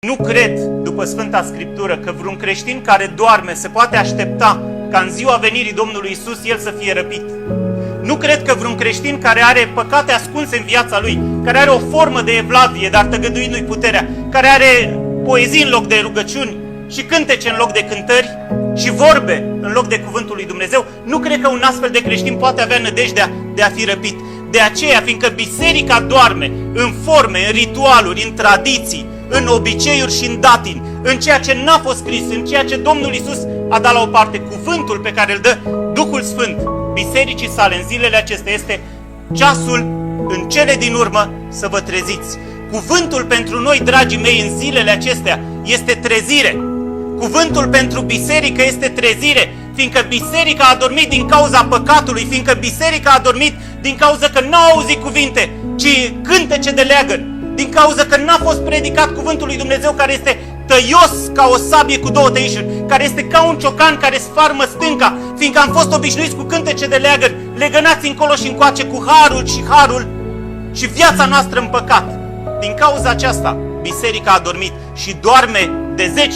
Nu cred, după Sfânta Scriptură, că vreun creștin care doarme se poate aștepta ca în ziua venirii Domnului Isus el să fie răpit. Nu cred că vreun creștin care are păcate ascunse în viața lui, care are o formă de evlavie, dar tăgăduindu-i puterea, care are poezii în loc de rugăciuni și cântece în loc de cântări și vorbe în loc de cuvântul lui Dumnezeu, nu cred că un astfel de creștin poate avea nădejdea de a fi răpit. De aceea, fiindcă biserica doarme în forme, în ritualuri, în tradiții, în obiceiuri și în datini, în ceea ce n-a fost scris, în ceea ce Domnul Iisus a dat la o parte, cuvântul pe care îl dă Duhul Sfânt bisericii sale în zilele acestea este ceasul în cele din urmă să vă treziți. Cuvântul pentru noi, dragii mei, în zilele acestea este trezire. Cuvântul pentru biserică este trezire, fiindcă biserica a dormit din cauza păcatului, fiindcă biserica a dormit din cauza că n-a auzit cuvinte, ci cântece de leagăn, din cauza că n-a fost predicat cuvântul lui Dumnezeu, care este tăios ca o sabie cu două tăișuri, care este ca un ciocan care sfarmă stânca, fiindcă am fost obișnuiți cu cântece de leagăn, legănați încolo și încoace cu harul și viața noastră în păcat. Din cauza aceasta, biserica a dormit și doarme de zeci